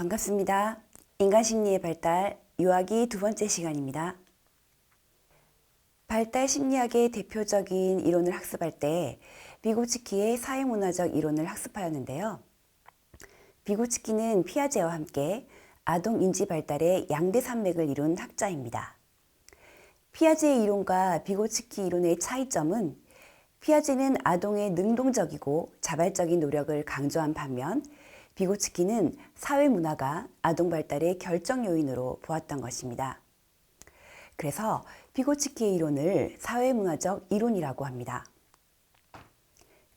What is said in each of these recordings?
반갑습니다. 인간심리의 발달, 유아기 두 번째 시간입니다. 발달 심리학의 대표적인 이론을 학습할 때 비고츠키의 사회문화적 이론을 학습하였는데요. 비고츠키는 피아제와 함께 아동 인지 발달의 양대 산맥을 이룬 학자입니다. 피아제의 이론과 비고츠키 이론의 차이점은 피아제는 아동의 능동적이고 자발적인 노력을 강조한 반면 비고츠키는 사회문화가 아동 발달의 결정 요인으로 보았던 것입니다. 그래서 비고츠키의 이론을 사회문화적 이론이라고 합니다.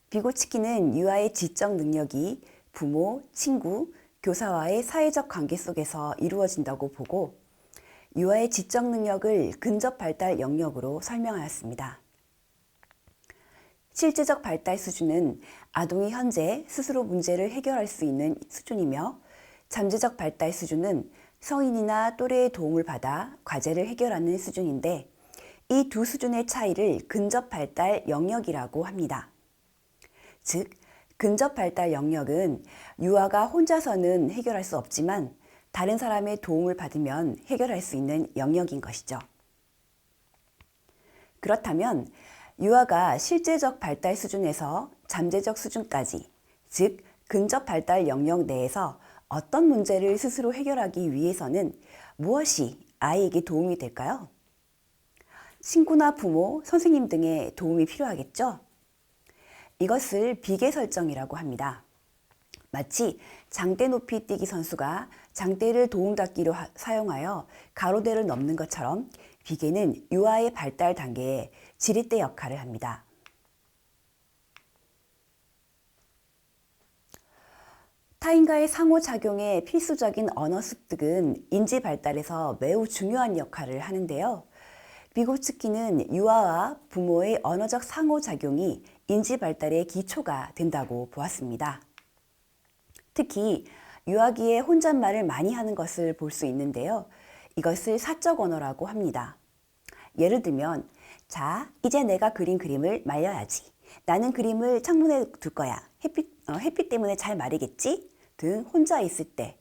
비고츠키는 유아의 지적 능력이 부모, 친구, 교사와의 사회적 관계 속에서 이루어진다고 보고 유아의 지적 능력을 근접 발달 영역으로 설명하였습니다. 실제적 발달 수준은 아동이 현재 스스로 문제를 해결할 수 있는 수준이며 잠재적 발달 수준은 성인이나 또래의 도움을 받아 과제를 해결하는 수준인데 이 두 수준의 차이를 근접 발달 영역이라고 합니다. 즉, 근접 발달 영역은 유아가 혼자서는 해결할 수 없지만 다른 사람의 도움을 받으면 해결할 수 있는 영역인 것이죠. 그렇다면 유아가 실제적 발달 수준에서 잠재적 수준까지, 즉 근접 발달 영역 내에서 어떤 문제를 스스로 해결하기 위해서는 무엇이 아이에게 도움이 될까요? 친구나 부모, 선생님 등의 도움이 필요하겠죠? 이것을 비계 설정이라고 합니다. 마치 장대 높이 뛰기 선수가 장대를 도움닫기로 사용하여 가로대를 넘는 것처럼 비계는 유아의 발달 단계에 지렛대 역할을 합니다. 타인과의 상호작용에 필수적인 언어 습득은 인지 발달에서 매우 중요한 역할을 하는데요. 비고츠키는 유아와 부모의 언어적 상호작용이 인지 발달의 기초가 된다고 보았습니다. 특히 유아기에 혼잣말을 많이 하는 것을 볼 수 있는데요. 이것을 사적 언어라고 합니다. 예를 들면, 자, 이제 내가 그린 그림을 말려야지. 나는 그림을 창문에 둘 거야. 햇빛 때문에 잘 마르겠지? 등 혼자 있을 때,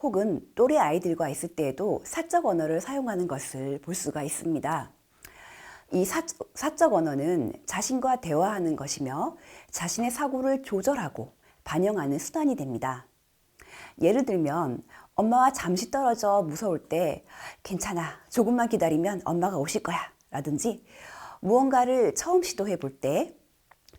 혹은 또래 아이들과 있을 때에도 사적 언어를 사용하는 것을 볼 수가 있습니다. 이 사적 언어는 자신과 대화하는 것이며 자신의 사고를 조절하고 반영하는 수단이 됩니다. 예를 들면 엄마와 잠시 떨어져 무서울 때 괜찮아, 조금만 기다리면 엄마가 오실 거야 라든지 무언가를 처음 시도해 볼 때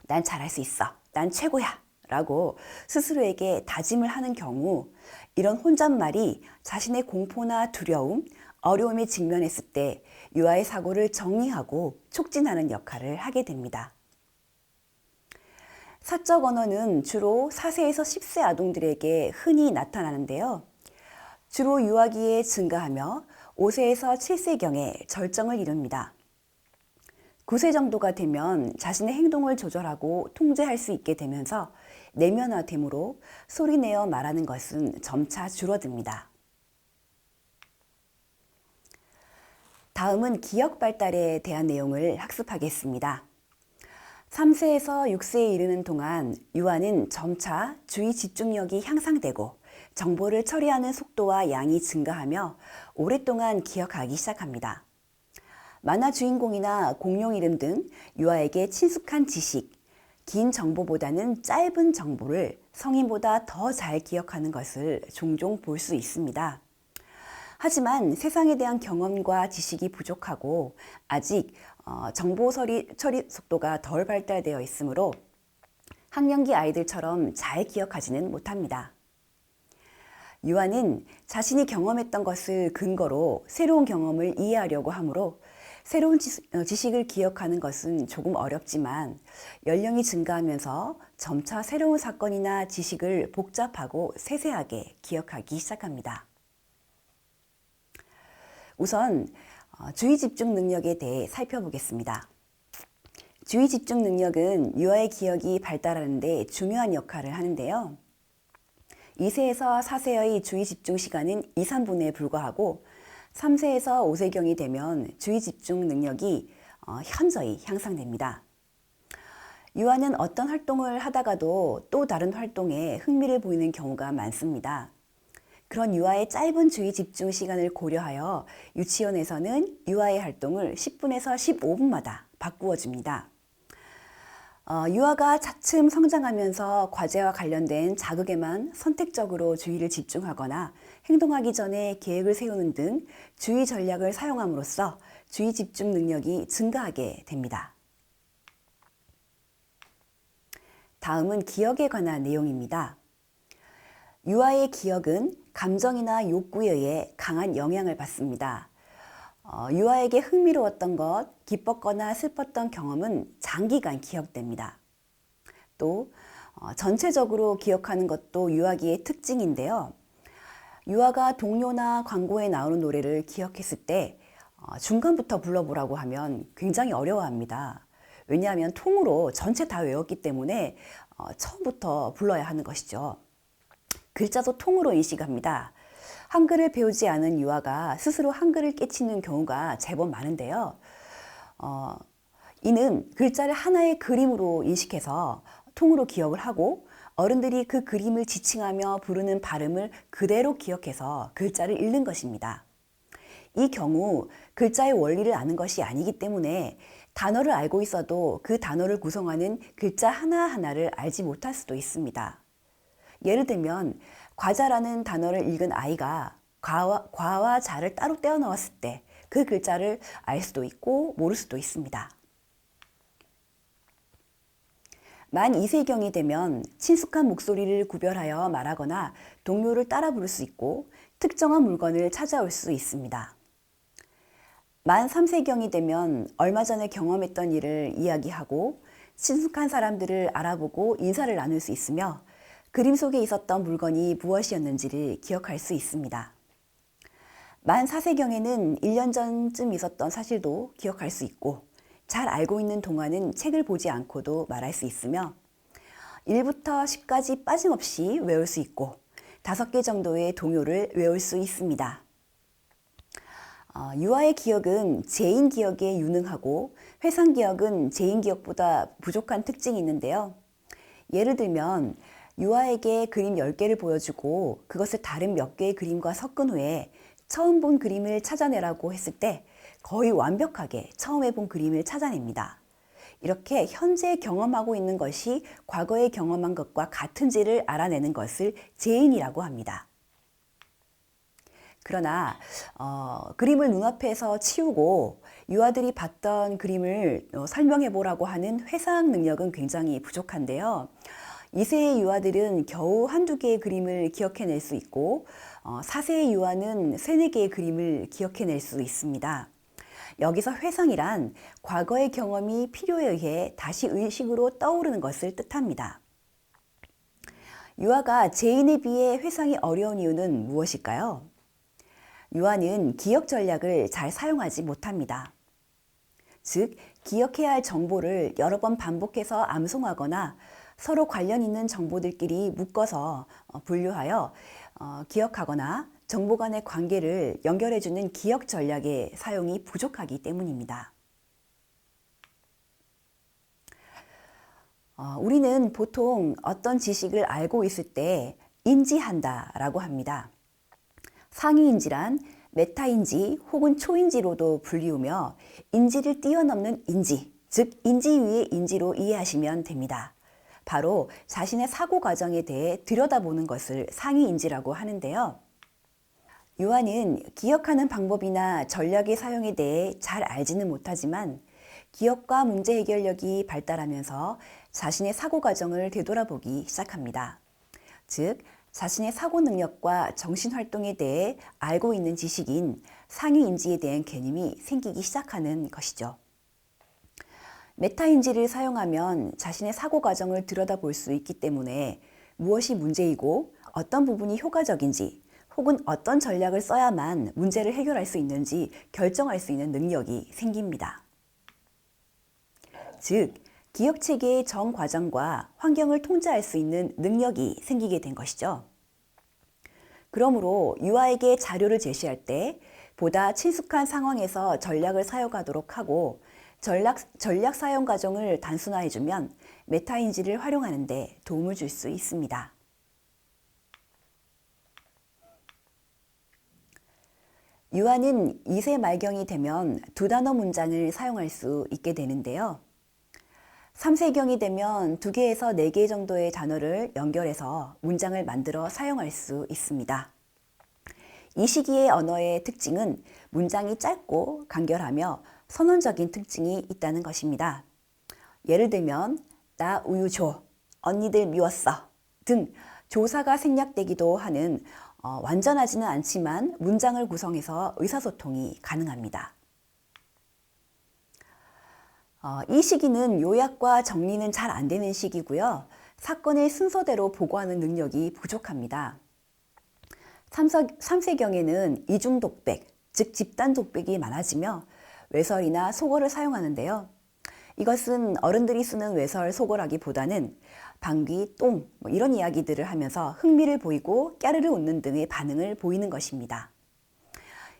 난 잘할 수 있어, 난 최고야 라고 스스로에게 다짐을 하는 경우 이런 혼잣말이 자신의 공포나 두려움, 어려움에 직면했을 때 유아의 사고를 정리하고 촉진하는 역할을 하게 됩니다. 사적 언어는 주로 4세에서 10세 아동들에게 흔히 나타나는데요. 주로 유아기에 증가하며 5세에서 7세경에 절정을 이룹니다. 9세 정도가 되면 자신의 행동을 조절하고 통제할 수 있게 되면서 내면화되므로 소리내어 말하는 것은 점차 줄어듭니다. 다음은 기억 발달에 대한 내용을 학습하겠습니다. 3세에서 6세에 이르는 동안 유아는 점차 주의 집중력이 향상되고 정보를 처리하는 속도와 양이 증가하며 오랫동안 기억하기 시작합니다. 만화 주인공이나 공룡 이름 등 유아에게 친숙한 지식, 긴 정보보다는 짧은 정보를 성인보다 더 잘 기억하는 것을 종종 볼 수 있습니다. 하지만 세상에 대한 경험과 지식이 부족하고 아직 정보 처리 속도가 덜 발달되어 있으므로 학령기 아이들처럼 잘 기억하지는 못합니다. 유아는 자신이 경험했던 것을 근거로 새로운 경험을 이해하려고 하므로 새로운 지식을 기억하는 것은 조금 어렵지만 연령이 증가하면서 점차 새로운 사건이나 지식을 복잡하고 세세하게 기억하기 시작합니다. 우선 주의 집중 능력에 대해 살펴보겠습니다. 주의 집중 능력은 유아의 기억이 발달하는 데 중요한 역할을 하는데요. 2세에서 4세의 주의 집중 시간은 2, 3분에 불과하고 3세에서 5세경이 되면 주의 집중 능력이 현저히 향상됩니다. 유아는 어떤 활동을 하다가도 또 다른 활동에 흥미를 보이는 경우가 많습니다. 그런 유아의 짧은 주의 집중 시간을 고려하여 유치원에서는 유아의 활동을 10분에서 15분마다 바꾸어 줍니다. 유아가 차츰 성장하면서 과제와 관련된 자극에만 선택적으로 주의를 집중하거나 행동하기 전에 계획을 세우는 등 주의 전략을 사용함으로써 주의 집중 능력이 증가하게 됩니다. 다음은 기억에 관한 내용입니다. 유아의 기억은 감정이나 욕구에 의해 강한 영향을 받습니다. 유아에게 흥미로웠던 것, 기뻤거나 슬펐던 경험은 장기간 기억됩니다. 또 전체적으로 기억하는 것도 유아기의 특징인데요. 유아가 동요나 광고에 나오는 노래를 기억했을 때 중간부터 불러보라고 하면 굉장히 어려워합니다. 왜냐하면 통으로 전체 다 외웠기 때문에 처음부터 불러야 하는 것이죠. 글자도 통으로 인식합니다. 한글을 배우지 않은 유아가 스스로 한글을 깨치는 경우가 제법 많은데요. 이는 글자를 하나의 그림으로 인식해서 통으로 기억을 하고 어른들이 그 그림을 지칭하며 부르는 발음을 그대로 기억해서 글자를 읽는 것입니다. 이 경우 글자의 원리를 아는 것이 아니기 때문에 단어를 알고 있어도 그 단어를 구성하는 글자 하나하나를 알지 못할 수도 있습니다. 예를 들면 과자라는 단어를 읽은 아이가 과와 자를 따로 떼어 넣었을 때 그 글자를 알 수도 있고 모를 수도 있습니다. 만 2세경이 되면 친숙한 목소리를 구별하여 말하거나 동요를 따라 부를 수 있고 특정한 물건을 찾아올 수 있습니다. 만 3세경이 되면 얼마 전에 경험했던 일을 이야기하고 친숙한 사람들을 알아보고 인사를 나눌 수 있으며 그림 속에 있었던 물건이 무엇이었는지를 기억할 수 있습니다. 만 4세경에는 1년 전쯤 있었던 사실도 기억할 수 있고 잘 알고 있는 동안은 책을 보지 않고도 말할 수 있으며 1부터 10까지 빠짐없이 외울 수 있고 5개 정도의 동요를 외울 수 있습니다. 유아의 기억은 제인 기억에 유능하고 회상 기억은 제인 기억보다 부족한 특징이 있는데요. 예를 들면 유아에게 그림 10개를 보여주고 그것을 다른 몇 개의 그림과 섞은 후에 처음 본 그림을 찾아내라고 했을 때 거의 완벽하게 처음에 본 그림을 찾아냅니다. 이렇게 현재 경험하고 있는 것이 과거에 경험한 것과 같은지를 알아내는 것을 제인이라고 합니다. 그러나 그림을 눈앞에서 치우고 유아들이 봤던 그림을 설명해 보라고 하는 회상 능력은 굉장히 부족한데요. 2세의 유아들은 겨우 한두 개의 그림을 기억해낼 수 있고 4세의 유아는 3, 4개의 그림을 기억해낼 수 있습니다. 여기서 회상이란 과거의 경험이 필요에 의해 다시 의식으로 떠오르는 것을 뜻합니다. 유아가 제인에 비해 회상이 어려운 이유는 무엇일까요? 유아는 기억 전략을 잘 사용하지 못합니다. 즉, 기억해야 할 정보를 여러 번 반복해서 암송하거나 서로 관련 있는 정보들끼리 묶어서 분류하여 기억하거나 정보 간의 관계를 연결해주는 기억 전략의 사용이 부족하기 때문입니다. 우리는 보통 어떤 지식을 알고 있을 때 인지한다라고 합니다. 상위인지란 메타인지 혹은 초인지로도 불리우며 인지를 뛰어넘는 인지, 즉 인지 위의 인지로 이해하시면 됩니다. 바로 자신의 사고 과정에 대해 들여다보는 것을 상위인지라고 하는데요. 유아는 기억하는 방법이나 전략의 사용에 대해 잘 알지는 못하지만 기억과 문제 해결력이 발달하면서 자신의 사고 과정을 되돌아보기 시작합니다. 즉, 자신의 사고 능력과 정신 활동에 대해 알고 있는 지식인 상위인지에 대한 개념이 생기기 시작하는 것이죠. 메타인지를 사용하면 자신의 사고 과정을 들여다볼 수 있기 때문에 무엇이 문제이고 어떤 부분이 효과적인지 혹은 어떤 전략을 써야만 문제를 해결할 수 있는지 결정할 수 있는 능력이 생깁니다. 즉, 기억체계의 전 과정과 환경을 통제할 수 있는 능력이 생기게 된 것이죠. 그러므로 유아에게 자료를 제시할 때 보다 친숙한 상황에서 전략을 사용하도록 하고 전략 사용 과정을 단순화해주면 메타인지를 활용하는 데 도움을 줄 수 있습니다. 유아는 2세 말경이 되면 두 단어 문장을 사용할 수 있게 되는데요. 3세경이 되면 2개에서 4개 정도의 단어를 연결해서 문장을 만들어 사용할 수 있습니다. 이 시기의 언어의 특징은 문장이 짧고 간결하며 선언적인 특징이 있다는 것입니다. 예를 들면 나 우유 줘, 언니들 미웠어 등 조사가 생략되기도 하는 완전하지는 않지만 문장을 구성해서 의사소통이 가능합니다. 이 시기는 요약과 정리는 잘 안 되는 시기고요. 사건을 순서대로 보고하는 능력이 부족합니다. 3세경에는 이중독백, 즉 집단독백이 많아지며 외설이나 속어를 사용하는데요. 이것은 어른들이 쓰는 외설, 속어라기보다는 방귀, 똥 이런 이야기들을 하면서 흥미를 보이고 깨르르 웃는 등의 반응을 보이는 것입니다.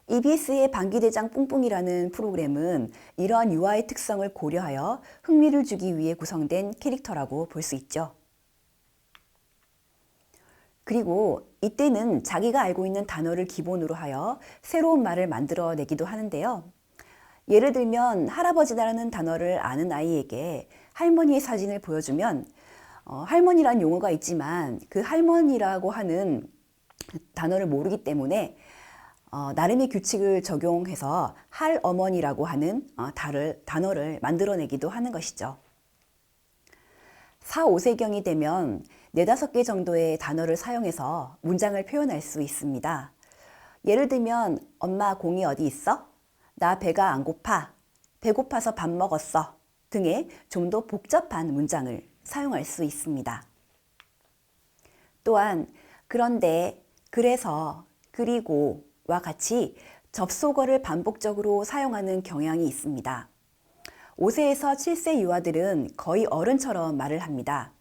EBS의 방귀대장 뿡뿡이라는 프로그램은 이러한 유아의 특성을 고려하여 흥미를 주기 위해 구성된 캐릭터라고 볼 수 있죠. 그리고 이때는 자기가 알고 있는 단어를 기본으로 하여 새로운 말을 만들어내기도 하는데요. 예를 들면 할아버지라는 단어를 아는 아이에게 할머니의 사진을 보여주면 할머니란 용어가 있지만 그 할머니라고 하는 단어를 모르기 때문에 나름의 규칙을 적용해서 할어머니라고 하는 단어를 만들어내기도 하는 것이죠. 4, 5세경이 되면 4, 5개 정도의 단어를 사용해서 문장을 표현할 수 있습니다. 예를 들면 엄마 공이 어디 있어? 나 배가 안 고파. 배고파서 밥 먹었어. 등의 좀 더 복잡한 문장을 사용할 수 있습니다. 또한 그런데, 그래서, 그리고 와 같이 접속어를 반복적으로 사용하는 경향이 있습니다. 5세에서 7세 유아들은 거의 어른처럼 말을 합니다.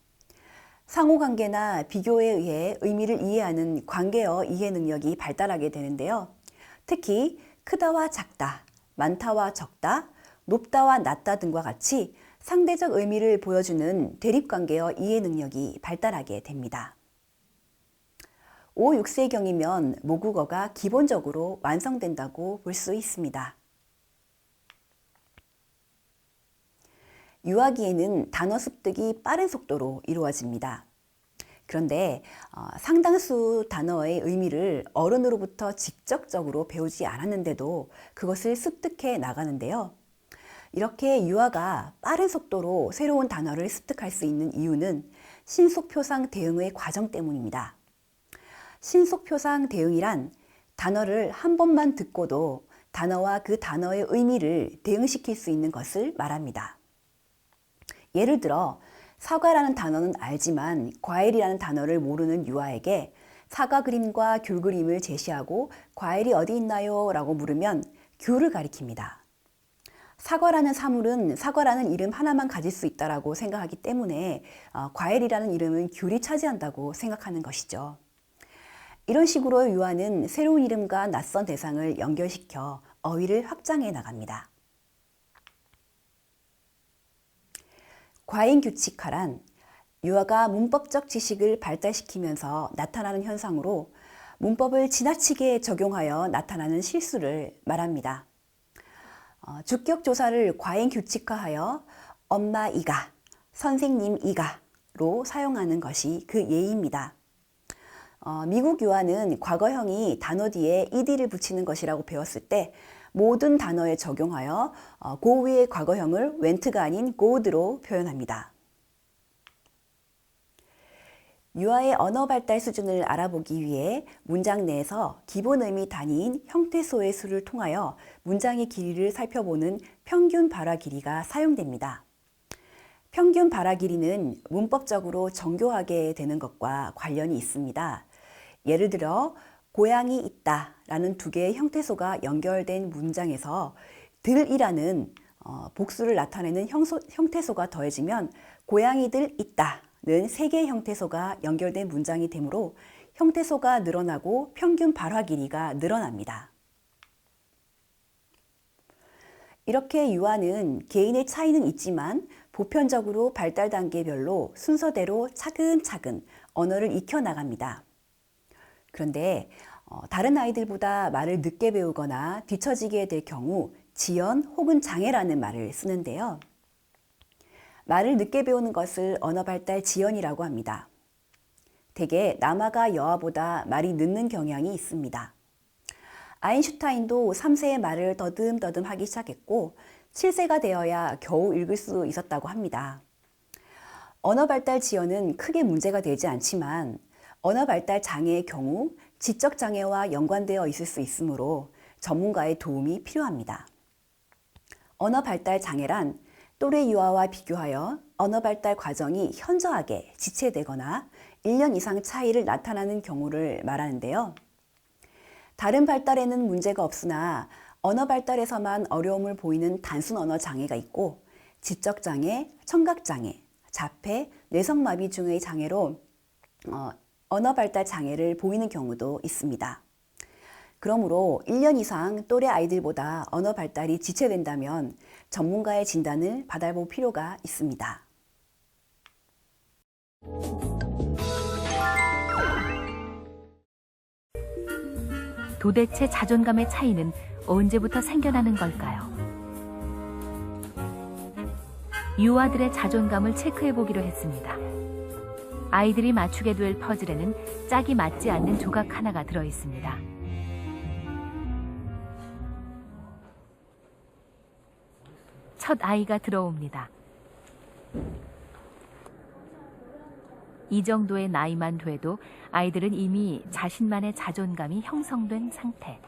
상호관계나 비교에 의해 의미를 이해하는 관계어 이해 능력이 발달하게 되는데요. 특히 크다와 작다, 많다와 적다, 높다와 낮다 등과 같이 상대적 의미를 보여주는 대립관계어 이해 능력이 발달하게 됩니다. 5, 6세경이면 모국어가 기본적으로 완성된다고 볼 수 있습니다. 유아기에는 단어 습득이 빠른 속도로 이루어집니다. 그런데 상당수 단어의 의미를 어른으로부터 직접적으로 배우지 않았는데도 그것을 습득해 나가는데요. 이렇게 유아가 빠른 속도로 새로운 단어를 습득할 수 있는 이유는 신속표상 대응의 과정 때문입니다. 신속표상 대응이란 단어를 한 번만 듣고도 단어와 그 단어의 의미를 대응시킬 수 있는 것을 말합니다. 예를 들어 사과라는 단어는 알지만 과일이라는 단어를 모르는 유아에게 사과 그림과 귤 그림을 제시하고 과일이 어디 있나요? 라고 물으면 귤을 가리킵니다. 사과라는 사물은 사과라는 이름 하나만 가질 수 있다고 생각하기 때문에 과일이라는 이름은 귤이 차지한다고 생각하는 것이죠. 이런 식으로 유아는 새로운 이름과 낯선 대상을 연결시켜 어휘를 확장해 나갑니다. 과잉규칙화란 유아가 문법적 지식을 발달시키면서 나타나는 현상으로 문법을 지나치게 적용하여 나타나는 실수를 말합니다. 주격 조사를 과잉규칙화하여 엄마 이가, 선생님 이가로 사용하는 것이 그 예입니다. 미국 유아는 과거형이 단어 뒤에 ed를 붙이는 것이라고 배웠을 때 모든 단어에 적용하여 go의 과거형을 went가 아닌 goed로 표현합니다. 유아의 언어 발달 수준을 알아보기 위해 문장 내에서 기본 의미 단위인 형태소의 수를 통하여 문장의 길이를 살펴보는 평균 발화 길이가 사용됩니다. 평균 발화 길이는 문법적으로 정교하게 되는 것과 관련이 있습니다. 예를 들어 고양이 있다 라는 2개의 형태소가 연결된 문장에서 들이라는 복수를 나타내는 형태소가 더해지면 고양이들 있다 는 3개의 형태소가 연결된 문장이 되므로 형태소가 늘어나고 평균 발화 길이가 늘어납니다. 이렇게 유아는 개인의 차이는 있지만 보편적으로 발달 단계별로 순서대로 차근차근 언어를 익혀 나갑니다. 그런데 다른 아이들보다 말을 늦게 배우거나 뒤처지게 될 경우 지연 혹은 장애라는 말을 쓰는데요. 말을 늦게 배우는 것을 언어발달 지연이라고 합니다. 대개 남아가 여아보다 말이 늦는 경향이 있습니다. 아인슈타인도 3세에 말을 더듬더듬 하기 시작했고 7세가 되어야 겨우 읽을 수 있었다고 합니다. 언어발달 지연은 크게 문제가 되지 않지만 언어발달 장애의 경우 지적장애와 연관되어 있을 수 있으므로 전문가의 도움이 필요합니다. 언어발달 장애란 또래 유아와 비교하여 언어발달 과정이 현저하게 지체되거나 1년 이상 차이를 나타나는 경우를 말하는데요. 다른 발달에는 문제가 없으나 언어 발달에서만 어려움을 보이는 단순 언어 장애가 있고 지적장애, 청각장애, 자폐, 뇌성마비 중의 장애로 언어 발달 장애를 보이는 경우도 있습니다. 그러므로 1년 이상 또래 아이들보다 언어 발달이 지체된다면 전문가의 진단을 받아볼 필요가 있습니다. 도대체 자존감의 차이는 언제부터 생겨나는 걸까요? 유아들의 자존감을 체크해 보기로 했습니다. 아이들이 맞추게 될 퍼즐에는 짝이 맞지 않는 조각 하나가 들어 있습니다. 첫 아이가 들어옵니다. 이 정도의 나이만 돼도 아이들은 이미 자신만의 자존감이 형성된 상태.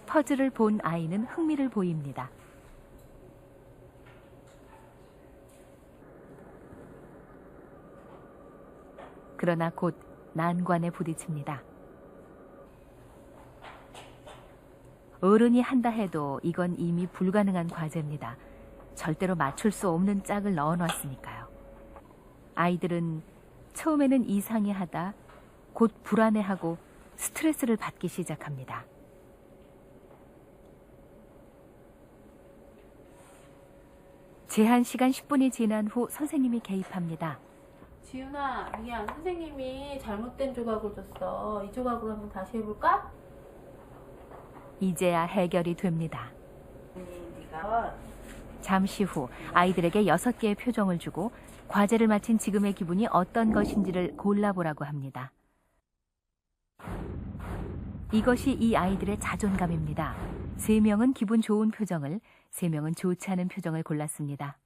퍼즐을 본 아이는 흥미를 보입니다. 그러나 곧 난관에 부딪힙니다. 어른이 한다 해도 이건 이미 불가능한 과제입니다. 절대로 맞출 수 없는 짝을 넣어놨으니까요. 아이들은 처음에는 이상해하다 곧 불안해하고 스트레스를 받기 시작합니다. 제한 시간 10분이 지난 후 선생님이 개입합니다. 지윤아, 미안. 선생님이 잘못된 조각을 줬어. 이 조각으로 한번 다시 해볼까? 이제야 해결이 됩니다. 네가 잠시 후 아이들에게 6개의 표정을 주고 과제를 마친 지금의 기분이 어떤 것인지를 골라보라고 합니다. 이것이 이 아이들의 자존감입니다. 3명은 기분 좋은 표정을, 3명은 좋지 않은 표정을 골랐습니다.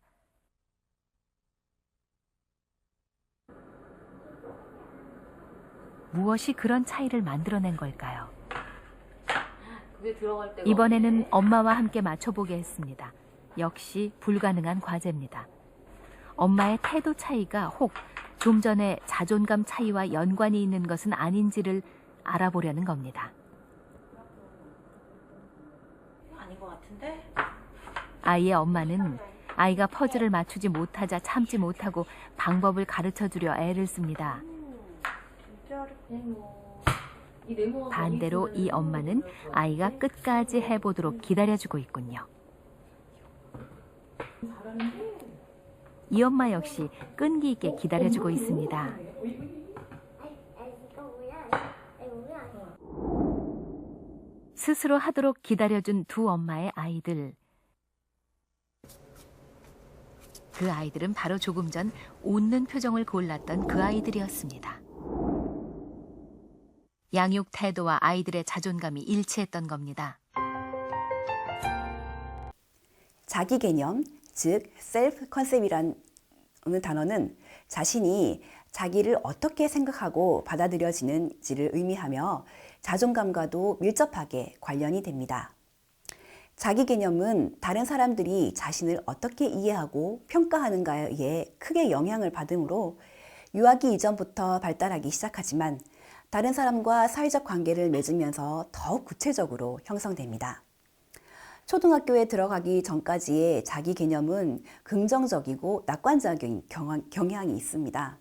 무엇이 그런 차이를 만들어낸 걸까요? 그게 들어갈 때가 이번에는 없네. 엄마와 함께 맞춰보게 했습니다. 역시 불가능한 과제입니다. 엄마의 태도 차이가 혹 좀 전에 자존감 차이와 연관이 있는 것은 아닌지를 알아보려는 겁니다. 아닌 것 같은데? 아이의 엄마는 아이가 퍼즐을 맞추지 못하자 참지 못하고 방법을 가르쳐주려 애를 씁니다. 진짜 어렵네. 이 네모가 반대로 너무 이 엄마는 아이가 끝까지 해보도록 기다려주고 있군요. 이 엄마 역시 끈기 있게 기다려주고 있습니다. 스스로 하도록 기다려준 두 엄마의 아이들. 그 아이들은 바로 조금 전 웃는 표정을 골랐던 그 아이들이었습니다. 양육 태도와 아이들의 자존감이 일치했던 겁니다. 자기 개념, 즉 셀프 컨셉이라는 단어는 자신이 자기를 어떻게 생각하고 받아들여지는지를 의미하며 자존감과도 밀접하게 관련이 됩니다. 자기 개념은 다른 사람들이 자신을 어떻게 이해하고 평가하는가에 의해 크게 영향을 받으므로 유아기 이전부터 발달하기 시작하지만 다른 사람과 사회적 관계를 맺으면서 더욱 구체적으로 형성됩니다. 초등학교에 들어가기 전까지의 자기 개념은 긍정적이고 낙관적인 경향이 있습니다.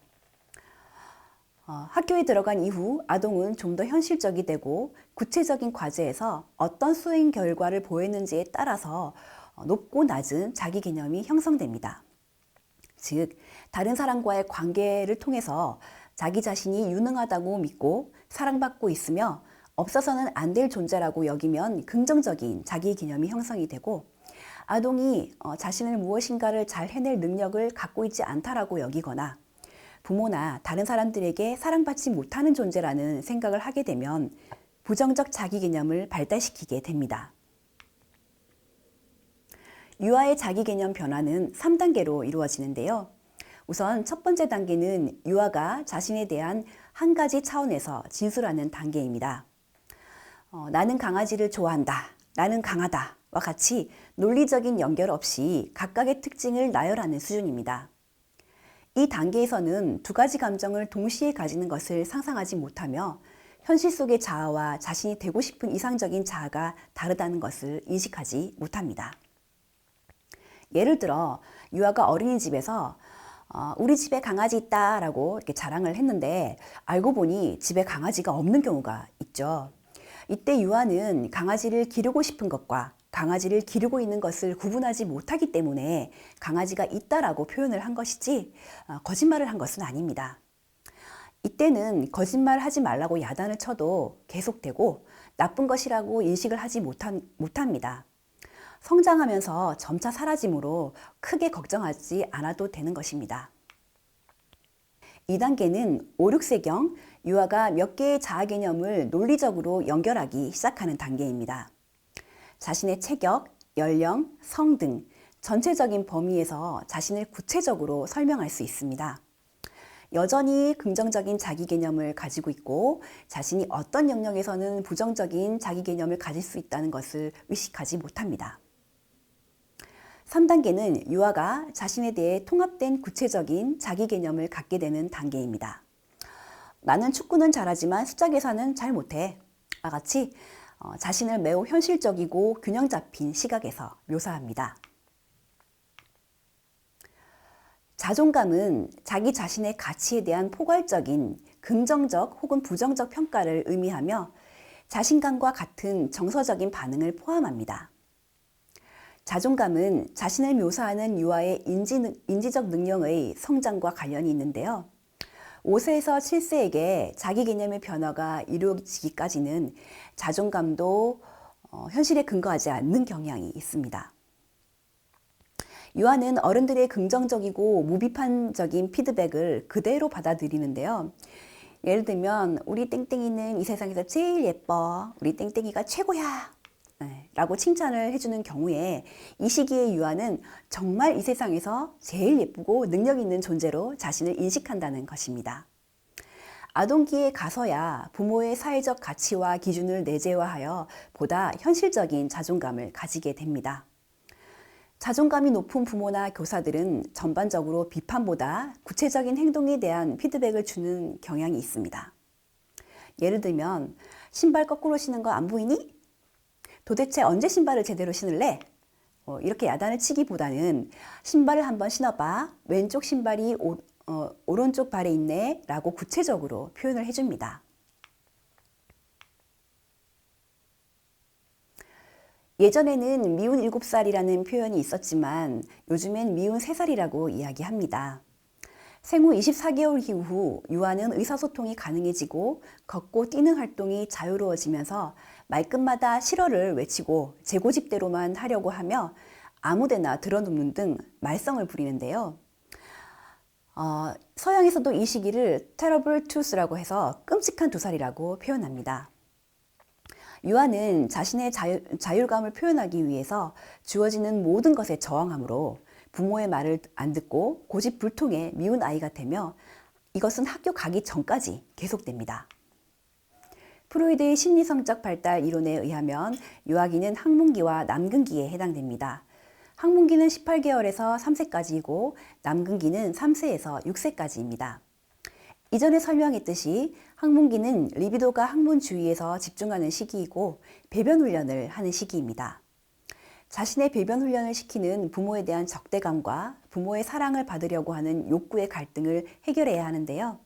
학교에 들어간 이후 아동은 좀 더 현실적이 되고 구체적인 과제에서 어떤 수행 결과를 보였는지에 따라서 높고 낮은 자기 개념이 형성됩니다. 즉, 다른 사람과의 관계를 통해서 자기 자신이 유능하다고 믿고 사랑받고 있으며 없어서는 안 될 존재라고 여기면 긍정적인 자기 개념이 형성이 되고, 아동이 자신을 무엇인가를 잘 해낼 능력을 갖고 있지 않다라고 여기거나 부모나 다른 사람들에게 사랑받지 못하는 존재라는 생각을 하게 되면 부정적 자기 개념을 발달시키게 됩니다. 유아의 자기 개념 변화는 3단계로 이루어지는데요. 우선 첫 번째 단계는 유아가 자신에 대한 한 가지 차원에서 진술하는 단계입니다. 나는 강아지를 좋아한다, 나는 강하다 와 같이 논리적인 연결 없이 각각의 특징을 나열하는 수준입니다. 이 단계에서는 두 가지 감정을 동시에 가지는 것을 상상하지 못하며 현실 속의 자아와 자신이 되고 싶은 이상적인 자아가 다르다는 것을 인식하지 못합니다. 예를 들어 유아가 어린이집에서 우리 집에 강아지 있다 라고 이렇게 자랑을 했는데 알고 보니 집에 강아지가 없는 경우가 있죠. 이때 유아는 강아지를 기르고 싶은 것과 강아지를 기르고 있는 것을 구분하지 못하기 때문에 강아지가 있다라고 표현을 한 것이지 거짓말을 한 것은 아닙니다. 이때는 거짓말하지 말라고 야단을 쳐도 계속되고 나쁜 것이라고 인식을 하지 못합니다. 성장하면서 점차 사라지므로 크게 걱정하지 않아도 되는 것입니다. 2단계는 5, 6세경 유아가 몇 개의 자아 개념을 논리적으로 연결하기 시작하는 단계입니다. 자신의 체격, 연령, 성 등 전체적인 범위에서 자신을 구체적으로 설명할 수 있습니다. 여전히 긍정적인 자기 개념을 가지고 있고 자신이 어떤 영역에서는 부정적인 자기 개념을 가질 수 있다는 것을 의식하지 못합니다. 3단계는 유아가 자신에 대해 통합된 구체적인 자기 개념을 갖게 되는 단계입니다. 나는 축구는 잘하지만 숫자 계산은 잘 못해. 와 같이 자신을 매우 현실적이고 균형 잡힌 시각에서 묘사합니다. 자존감은 자기 자신의 가치에 대한 포괄적인 긍정적 혹은 부정적 평가를 의미하며 자신감과 같은 정서적인 반응을 포함합니다. 자존감은 자신을 묘사하는 유아의 인지적 능력의 성장과 관련이 있는데요. 5세에서 7세에게 자기 개념의 변화가 이루어지기까지는 자존감도 현실에 근거하지 않는 경향이 있습니다. 유아는 어른들의 긍정적이고 무비판적인 피드백을 그대로 받아들이는데요. 예를 들면 우리 땡땡이는 이 세상에서 제일 예뻐, 우리 땡땡이가 최고야 라고 칭찬을 해주는 경우에 이 시기의 유아는 정말 이 세상에서 제일 예쁘고 능력 있는 존재로 자신을 인식한다는 것입니다. 아동기에 가서야 부모의 사회적 가치와 기준을 내재화하여 보다 현실적인 자존감을 가지게 됩니다. 자존감이 높은 부모나 교사들은 전반적으로 비판보다 구체적인 행동에 대한 피드백을 주는 경향이 있습니다. 예를 들면 신발 거꾸로 신는 거 안 보이니? 도대체 언제 신발을 제대로 신을래? 이렇게 야단을 치기보다는 신발을 한번 신어봐. 왼쪽 신발이 오른쪽 발에 있네 라고 구체적으로 표현을 해줍니다. 예전에는 미운 7살이라는 표현이 있었지만 요즘엔 미운 3살이라고 이야기합니다. 생후 24개월 이후 유아는 의사소통이 가능해지고 걷고 뛰는 활동이 자유로워지면서 말끝마다 싫어를 외치고 제 고집대로만 하려고 하며 아무데나 드러눕는 등 말썽을 부리는데요. 서양에서도 이 시기를 terrible two라고 해서 끔찍한 2살이라고 표현합니다. 유아는 자신의 자율감을 표현하기 위해서 주어지는 모든 것에 저항하므로 부모의 말을 안 듣고 고집불통의 미운 아이가 되며 이것은 학교 가기 전까지 계속됩니다. 프로이드의 심리성적 발달 이론에 의하면 유아기는 학문기와 남근기에 해당됩니다. 학문기는 18개월에서 3세까지이고 남근기는 3세에서 6세까지입니다. 이전에 설명했듯이 학문기는 리비도가 학문 주위에서 집중하는 시기이고 배변 훈련을 하는 시기입니다. 자신의 배변 훈련을 시키는 부모에 대한 적대감과 부모의 사랑을 받으려고 하는 욕구의 갈등을 해결해야 하는데요.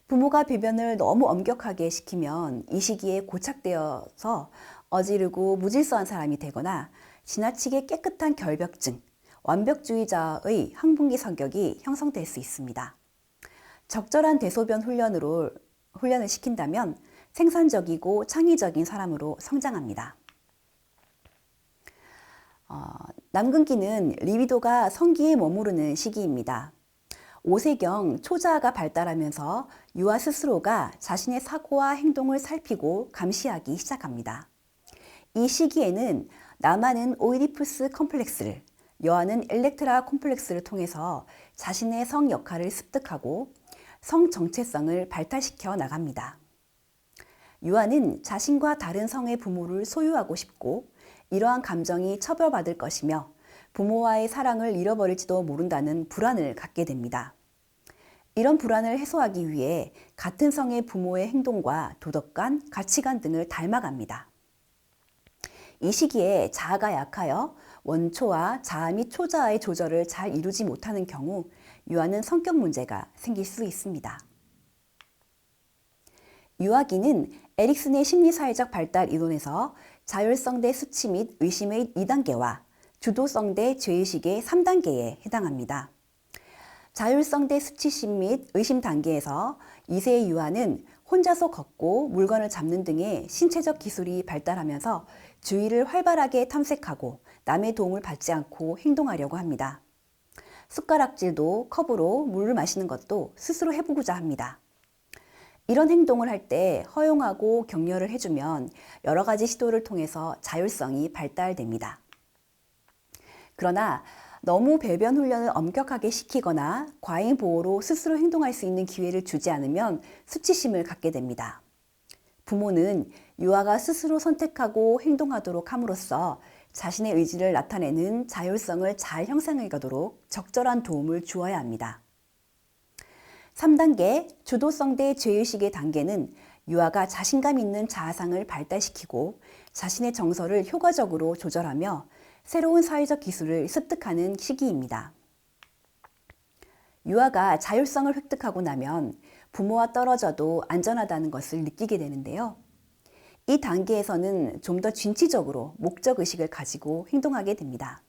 부모가 배변을 너무 엄격하게 시키면 이 시기에 고착되어서 어지르고 무질서한 사람이 되거나 지나치게 깨끗한 결벽증, 완벽주의자의 학문기 성격이 형성될 수 있습니다. 적절한 대소변 훈련을 시킨다면 생산적이고 창의적인 사람으로 성장합니다. 남근기는 리비도가 성기에 머무르는 시기입니다. 5세경 초자아가 발달하면서 유아 스스로가 자신의 사고와 행동을 살피고 감시하기 시작합니다. 이 시기에는 남아는 오이디푸스 컴플렉스를, 여아는 엘렉트라 콤플렉스를 통해서 자신의 성 역할을 습득하고 성 정체성을 발달시켜 나갑니다. 유아는 자신과 다른 성의 부모를 소유하고 싶고 이러한 감정이 처벌받을 것이며 부모와의 사랑을 잃어버릴지도 모른다는 불안을 갖게 됩니다. 이런 불안을 해소하기 위해 같은 성의 부모의 행동과 도덕관, 가치관 등을 닮아갑니다. 이 시기에 자아가 약하여 원초와 자아 및 초자아의 조절을 잘 이루지 못하는 경우 유아는 성격 문제가 생길 수 있습니다. 유아기는 에릭슨의 심리사회적 발달 이론에서 자율성 대 수치 및 의심의 2단계와 주도성 대 죄의식의 3단계에 해당합니다. 자율성 대 수치심 및 의심 단계에서 2세의 유아는 혼자서 걷고 물건을 잡는 등의 신체적 기술이 발달하면서 주위를 활발하게 탐색하고 남의 도움을 받지 않고 행동하려고 합니다. 숟가락질도 컵으로 물을 마시는 것도 스스로 해보고자 합니다. 이런 행동을 할 때 허용하고 격려를 해주면 여러 가지 시도를 통해서 자율성이 발달됩니다. 그러나 너무 배변 훈련을 엄격하게 시키거나 과잉 보호로 스스로 행동할 수 있는 기회를 주지 않으면 수치심을 갖게 됩니다. 부모는 유아가 스스로 선택하고 행동하도록 함으로써 자신의 의지를 나타내는 자율성을 잘 형성해 가도록 적절한 도움을 주어야 합니다. 3단계 주도성 대 죄의식의 단계는 유아가 자신감 있는 자아상을 발달시키고 자신의 정서를 효과적으로 조절하며 새로운 사회적 기술을 습득하는 시기입니다. 유아가 자율성을 획득하고 나면 부모와 떨어져도 안전하다는 것을 느끼게 되는데요. 이 단계에서는 좀 더 진취적으로 목적의식을 가지고 행동하게 됩니다.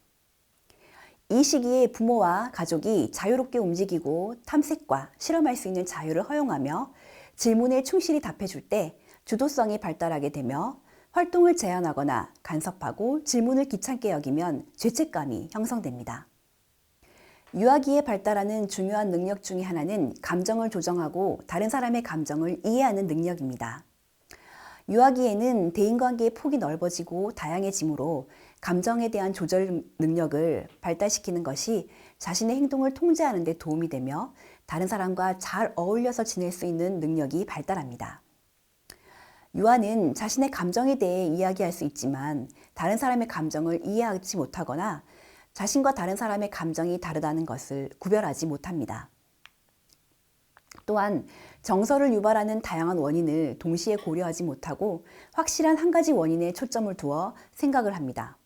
이 시기에 부모와 가족이 자유롭게 움직이고 탐색과 실험할 수 있는 자유를 허용하며 질문에 충실히 답해줄 때 주도성이 발달하게 되며 활동을 제한하거나 간섭하고 질문을 귀찮게 여기면 죄책감이 형성됩니다. 유아기에 발달하는 중요한 능력 중에 하나는 감정을 조정하고 다른 사람의 감정을 이해하는 능력입니다. 유아기에는 대인관계의 폭이 넓어지고 다양해지므로 감정에 대한 조절 능력을 발달시키는 것이 자신의 행동을 통제하는 데 도움이 되며 다른 사람과 잘 어울려서 지낼 수 있는 능력이 발달합니다. 유아는 자신의 감정에 대해 이야기할 수 있지만 다른 사람의 감정을 이해하지 못하거나 자신과 다른 사람의 감정이 다르다는 것을 구별하지 못합니다. 또한 정서를 유발하는 다양한 원인을 동시에 고려하지 못하고 확실한 한 가지 원인에 초점을 두어 생각을 합니다.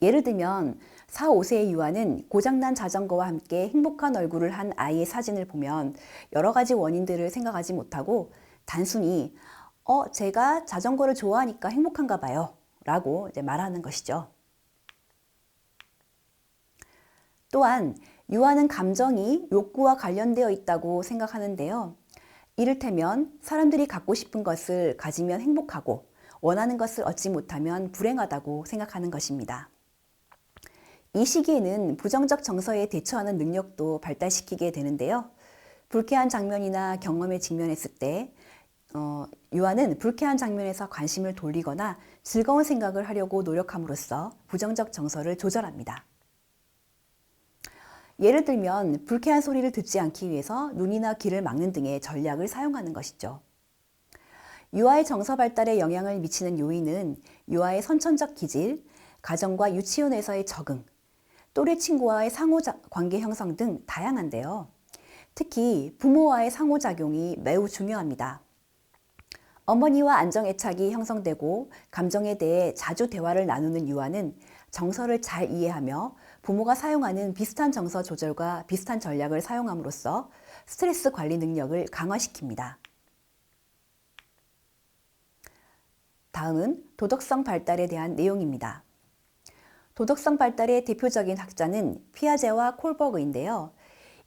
예를 들면 4, 5세의 유아는 고장난 자전거와 함께 행복한 얼굴을 한 아이의 사진을 보면 여러 가지 원인들을 생각하지 못하고 단순히 제가 자전거를 좋아하니까 행복한가 봐요 라고 말하는 것이죠. 또한 유아는 감정이 욕구와 관련되어 있다고 생각하는데요. 이를테면 사람들이 갖고 싶은 것을 가지면 행복하고 원하는 것을 얻지 못하면 불행하다고 생각하는 것입니다. 이 시기에는 부정적 정서에 대처하는 능력도 발달시키게 되는데요. 불쾌한 장면이나 경험에 직면했을 때 유아는 불쾌한 장면에서 관심을 돌리거나 즐거운 생각을 하려고 노력함으로써 부정적 정서를 조절합니다. 예를 들면 불쾌한 소리를 듣지 않기 위해서 눈이나 귀를 막는 등의 전략을 사용하는 것이죠. 유아의 정서 발달에 영향을 미치는 요인은 유아의 선천적 기질, 가정과 유치원에서의 적응, 또래 친구와의 상호관계 형성 등 다양한데요. 특히 부모와의 상호작용이 매우 중요합니다. 어머니와 안정애착이 형성되고 감정에 대해 자주 대화를 나누는 유아는 정서를 잘 이해하며 부모가 사용하는 비슷한 정서 조절과 비슷한 전략을 사용함으로써 스트레스 관리 능력을 강화시킵니다. 다음은 도덕성 발달에 대한 내용입니다. 도덕성 발달의 대표적인 학자는 피아제와 콜버그인데요.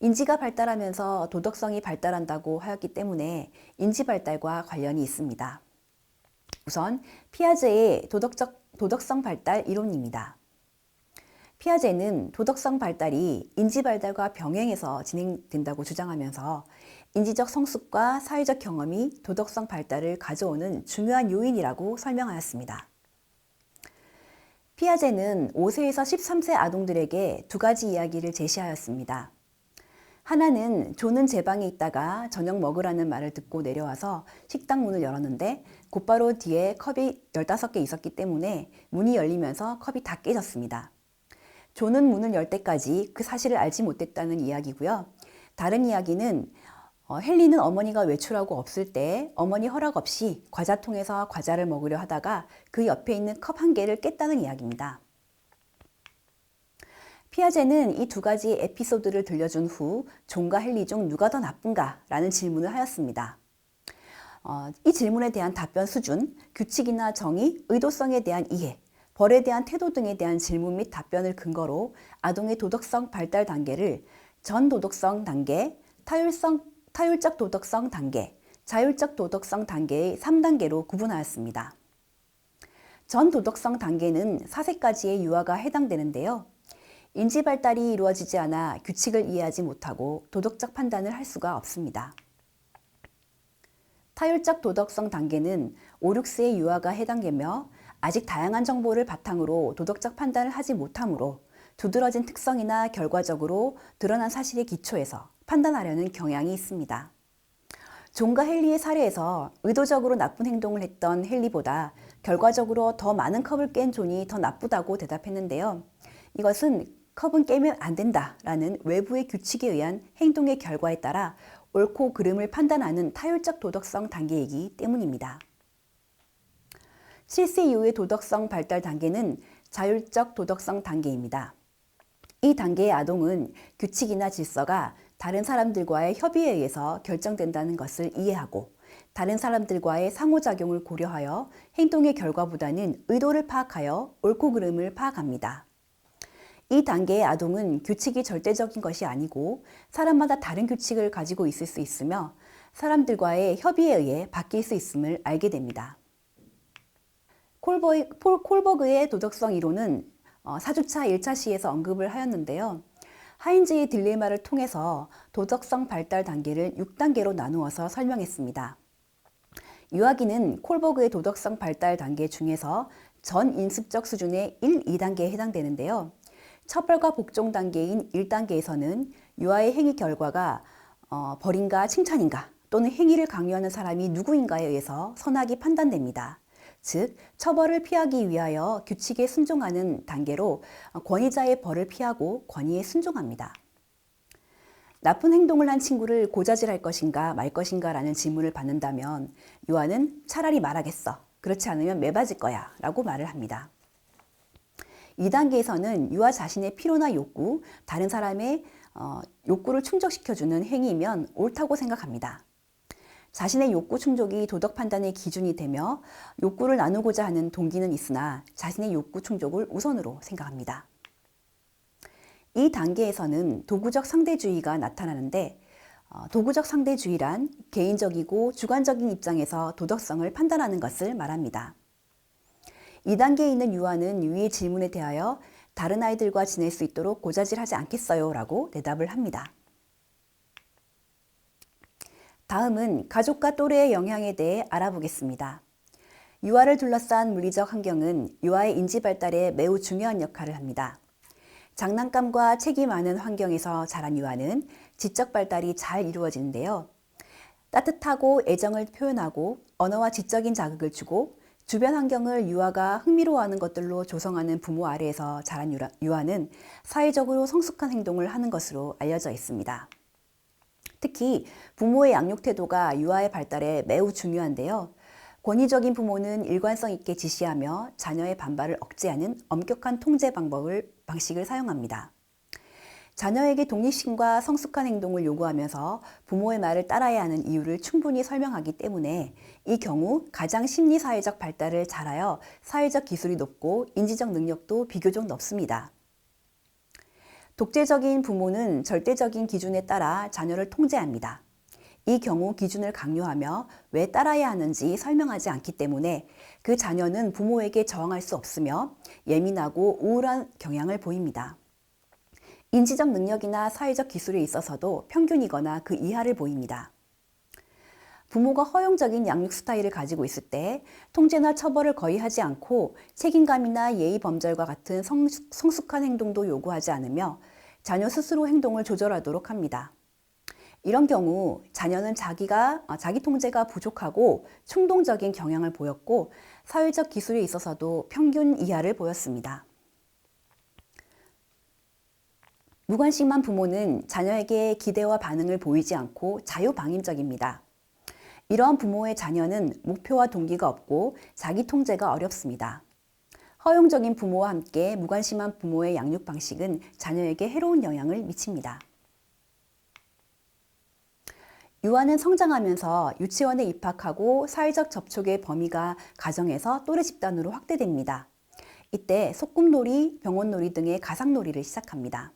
인지가 발달하면서 도덕성이 발달한다고 하였기 때문에 인지 발달과 관련이 있습니다. 우선 피아제의 도덕성 발달 이론입니다. 피아제는 도덕성 발달이 인지 발달과 병행해서 진행된다고 주장하면서 인지적 성숙과 사회적 경험이 도덕성 발달을 가져오는 중요한 요인이라고 설명하였습니다. 피아제는 5세에서 13세 아동들에게 두 가지 이야기를 제시하였습니다. 하나는 조는 제 방에 있다가 저녁 먹으라는 말을 듣고 내려와서 식당 문을 열었는데 곧바로 뒤에 컵이 15개 있었기 때문에 문이 열리면서 컵이 다 깨졌습니다. 조는 문을 열 때까지 그 사실을 알지 못했다는 이야기고요. 다른 이야기는 헨리는 어머니가 외출하고 없을 때 어머니 허락 없이 과자통에서 과자를 먹으려 하다가 그 옆에 있는 컵 한 개를 깼다는 이야기입니다. 피아제는 이 두 가지 에피소드를 들려준 후 존과 헨리 중 누가 더 나쁜가? 라는 질문을 하였습니다. 이 질문에 대한 답변 수준, 규칙이나 정의, 의도성에 대한 이해, 벌에 대한 태도 등에 대한 질문 및 답변을 근거로 아동의 도덕성 발달 단계를 전도덕성 단계, 타율적 도덕성 단계, 자율적 도덕성 단계의 3단계로 구분하였습니다. 전도덕성 단계는 4세까지의 유아가 해당되는데요. 인지 발달이 이루어지지 않아 규칙을 이해하지 못하고 도덕적 판단을 할 수가 없습니다. 타율적 도덕성 단계는 5, 6세의 유아가 해당되며 아직 다양한 정보를 바탕으로 도덕적 판단을 하지 못하므로 두드러진 특성이나 결과적으로 드러난 사실에 기초해서 판단하려는 경향이 있습니다. 존과 헨리의 사례에서 의도적으로 나쁜 행동을 했던 헨리보다 결과적으로 더 많은 컵을 깬 존이 더 나쁘다고 대답했는데요. 이것은 컵은 깨면 안 된다라는 외부의 규칙에 의한 행동의 결과에 따라 옳고 그름을 판단하는 타율적 도덕성 단계이기 때문입니다. 7세 이후의 도덕성 발달 단계는 자율적 도덕성 단계입니다. 이 단계의 아동은 규칙이나 질서가 다른 사람들과의 협의에 의해서 결정된다는 것을 이해하고 다른 사람들과의 상호작용을 고려하여 행동의 결과보다는 의도를 파악하여 옳고 그름을 파악합니다. 이 단계의 아동은 규칙이 절대적인 것이 아니고 사람마다 다른 규칙을 가지고 있을 수 있으며 사람들과의 협의에 의해 바뀔 수 있음을 알게 됩니다. 콜버그의 도덕성 이론은 4주차 1차 시에서 언급을 하였는데요. 하인즈의 딜레마를 통해서 도덕성 발달 단계를 6단계로 나누어서 설명했습니다. 유아기는 콜버그의 도덕성 발달 단계 중에서 전인습적 수준의 1, 2단계에 해당되는데요. 처벌과 복종 단계인 1단계에서는 유아의 행위 결과가 벌인가 칭찬인가 또는 행위를 강요하는 사람이 누구인가에 의해서 선악이 판단됩니다. 즉, 처벌을 피하기 위하여 규칙에 순종하는 단계로 권위자의 벌을 피하고 권위에 순종합니다. 나쁜 행동을 한 친구를 고자질할 것인가 말 것인가 라는 질문을 받는다면 유아는 차라리 말하겠어. 그렇지 않으면 매맞을 거야 라고 말을 합니다. 2단계에서는 유아 자신의 필요나 욕구, 다른 사람의 욕구를 충족시켜주는 행위이면 옳다고 생각합니다. 자신의 욕구 충족이 도덕 판단의 기준이 되며 욕구를 나누고자 하는 동기는 있으나 자신의 욕구 충족을 우선으로 생각합니다. 이 단계에서는 도구적 상대주의가 나타나는데 도구적 상대주의란 개인적이고 주관적인 입장에서 도덕성을 판단하는 것을 말합니다. 2단계에 있는 유아는 위의 질문에 대하여 다른 아이들과 지낼 수 있도록 고자질하지 않겠어요? 라고 대답을 합니다. 다음은 가족과 또래의 영향에 대해 알아보겠습니다. 유아를 둘러싼 물리적 환경은 유아의 인지 발달에 매우 중요한 역할을 합니다. 장난감과 책이 많은 환경에서 자란 유아는 지적 발달이 잘 이루어지는데요. 따뜻하고 애정을 표현하고 언어와 지적인 자극을 주고 주변 환경을 유아가 흥미로워하는 것들로 조성하는 부모 아래에서 자란 유아는 사회적으로 성숙한 행동을 하는 것으로 알려져 있습니다. 특히 부모의 양육 태도가 유아의 발달에 매우 중요한데요. 권위적인 부모는 일관성 있게 지시하며 자녀의 반발을 억제하는 엄격한 통제 방식을 사용합니다. 자녀에게 독립심과 성숙한 행동을 요구하면서 부모의 말을 따라야 하는 이유를 충분히 설명하기 때문에 이 경우 가장 심리사회적 발달을 잘하여 사회적 기술이 높고 인지적 능력도 비교적 높습니다. 독재적인 부모는 절대적인 기준에 따라 자녀를 통제합니다. 이 경우 기준을 강요하며 왜 따라야 하는지 설명하지 않기 때문에 그 자녀는 부모에게 저항할 수 없으며 예민하고 우울한 경향을 보입니다. 인지적 능력이나 사회적 기술에 있어서도 평균이거나 그 이하를 보입니다. 부모가 허용적인 양육 스타일을 가지고 있을 때 통제나 처벌을 거의 하지 않고 책임감이나 예의 범절과 같은 성숙한 행동도 요구하지 않으며 자녀 스스로 행동을 조절하도록 합니다. 이런 경우 자녀는 자기 통제가 부족하고 충동적인 경향을 보였고 사회적 기술에 있어서도 평균 이하를 보였습니다. 무관심한 부모는 자녀에게 기대와 반응을 보이지 않고 자유방임적입니다. 이러한 부모의 자녀는 목표와 동기가 없고 자기 통제가 어렵습니다. 허용적인 부모와 함께 무관심한 부모의 양육 방식은 자녀에게 해로운 영향을 미칩니다. 유아는 성장하면서 유치원에 입학하고 사회적 접촉의 범위가 가정에서 또래 집단으로 확대됩니다. 이때 소꿉놀이, 병원놀이 등의 가상놀이를 시작합니다.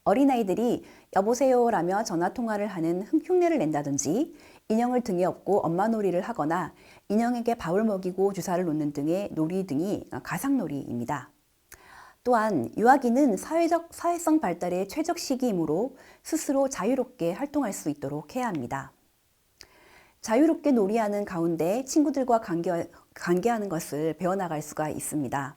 어린아이들이 여보세요 라며 전화통화를 하는 흉내를 낸다든지 인형을 등에 업고 엄마놀이를 하거나 인형에게 밥을 먹이고 주사를 놓는 등의 놀이 등이 가상놀이입니다. 또한 유아기는 사회성 발달의 최적 시기이므로 스스로 자유롭게 활동할 수 있도록 해야 합니다. 자유롭게 놀이하는 가운데 친구들과 관계하는 것을 배워나갈 수가 있습니다.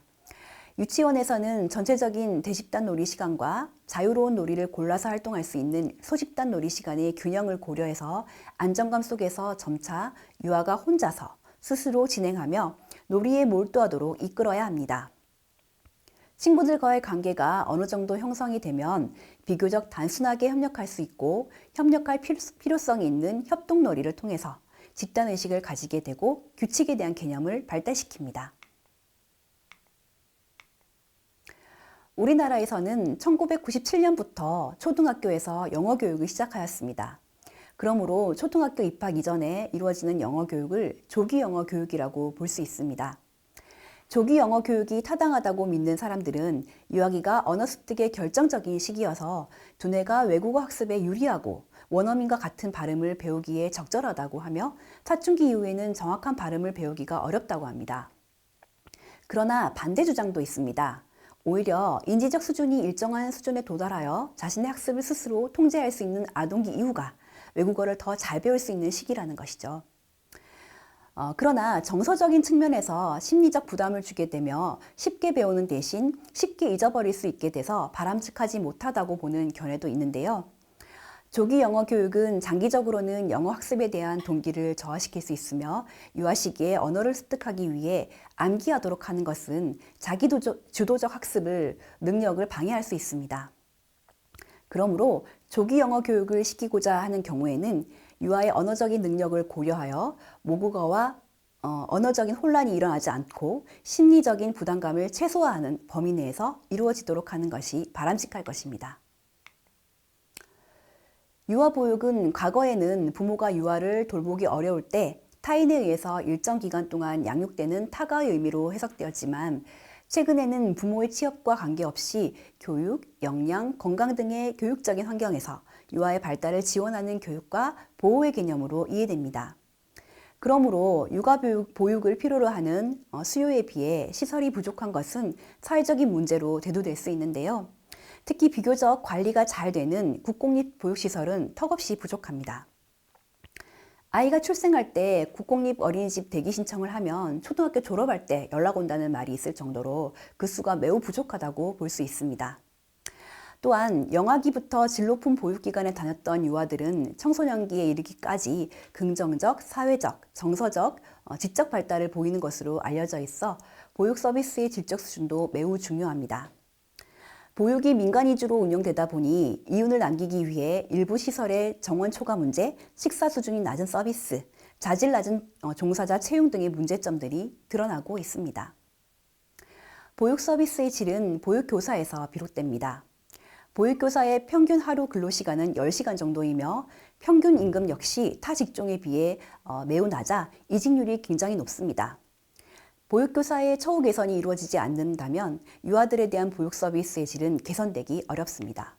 유치원에서는 전체적인 대집단 놀이 시간과 자유로운 놀이를 골라서 활동할 수 있는 소집단 놀이 시간의 균형을 고려해서 안정감 속에서 점차 유아가 혼자서 스스로 진행하며 놀이에 몰두하도록 이끌어야 합니다. 친구들과의 관계가 어느 정도 형성이 되면 비교적 단순하게 협력할 수 있고 협력할 필요성이 있는 협동놀이를 통해서 집단의식을 가지게 되고 규칙에 대한 개념을 발달시킵니다. 우리나라에서는 1997년부터 초등학교에서 영어 교육을 시작하였습니다. 그러므로 초등학교 입학 이전에 이루어지는 영어 교육을 조기 영어 교육이라고 볼 수 있습니다. 조기 영어 교육이 타당하다고 믿는 사람들은 유아기가 언어 습득의 결정적인 시기여서 두뇌가 외국어 학습에 유리하고 원어민과 같은 발음을 배우기에 적절하다고 하며 사춘기 이후에는 정확한 발음을 배우기가 어렵다고 합니다. 그러나 반대 주장도 있습니다. 오히려 인지적 수준이 일정한 수준에 도달하여 자신의 학습을 스스로 통제할 수 있는 아동기 이후가 외국어를 더 잘 배울 수 있는 시기라는 것이죠. 그러나 정서적인 측면에서 심리적 부담을 주게 되며 쉽게 배우는 대신 쉽게 잊어버릴 수 있게 돼서 바람직하지 못하다고 보는 견해도 있는데요. 조기 영어 교육은 장기적으로는 영어 학습에 대한 동기를 저하시킬 수 있으며 유아 시기에 언어를 습득하기 위해 암기하도록 하는 것은 자기 주도적 학습을 능력을 방해할 수 있습니다. 그러므로 조기 영어 교육을 시키고자 하는 경우에는 유아의 언어적인 능력을 고려하여 모국어와 언어적인 혼란이 일어나지 않고 심리적인 부담감을 최소화하는 범위 내에서 이루어지도록 하는 것이 바람직할 것입니다. 유아 보육은 과거에는 부모가 유아를 돌보기 어려울 때 타인에 의해서 일정 기간 동안 양육되는 타가의 의미로 해석되었지만 최근에는 부모의 취업과 관계없이 교육, 역량, 건강 등의 교육적인 환경에서 유아의 발달을 지원하는 교육과 보호의 개념으로 이해됩니다. 그러므로 육아 보육을 필요로 하는 수요에 비해 시설이 부족한 것은 사회적인 문제로 대두될 수 있는데요. 특히 비교적 관리가 잘 되는 국공립 보육시설은 턱없이 부족합니다. 아이가 출생할 때 국공립 어린이집 대기 신청을 하면 초등학교 졸업할 때 연락 온다는 말이 있을 정도로 그 수가 매우 부족하다고 볼 수 있습니다. 또한 영아기부터 질 높은 보육기관에 다녔던 유아들은 청소년기에 이르기까지 긍정적, 사회적, 정서적, 지적 발달을 보이는 것으로 알려져 있어 보육 서비스의 질적 수준도 매우 중요합니다. 보육이 민간 위주로 운영되다 보니 이윤을 남기기 위해 일부 시설의 정원 초과 문제, 식사 수준이 낮은 서비스, 자질 낮은 종사자 채용 등의 문제점들이 드러나고 있습니다. 보육 서비스의 질은 보육교사에서 비롯됩니다. 보육교사의 평균 하루 근로시간은 10시간 정도이며 평균 임금 역시 타 직종에 비해 매우 낮아 이직률이 굉장히 높습니다. 보육교사의 처우 개선이 이루어지지 않는다면 유아들에 대한 보육 서비스의 질은 개선되기 어렵습니다.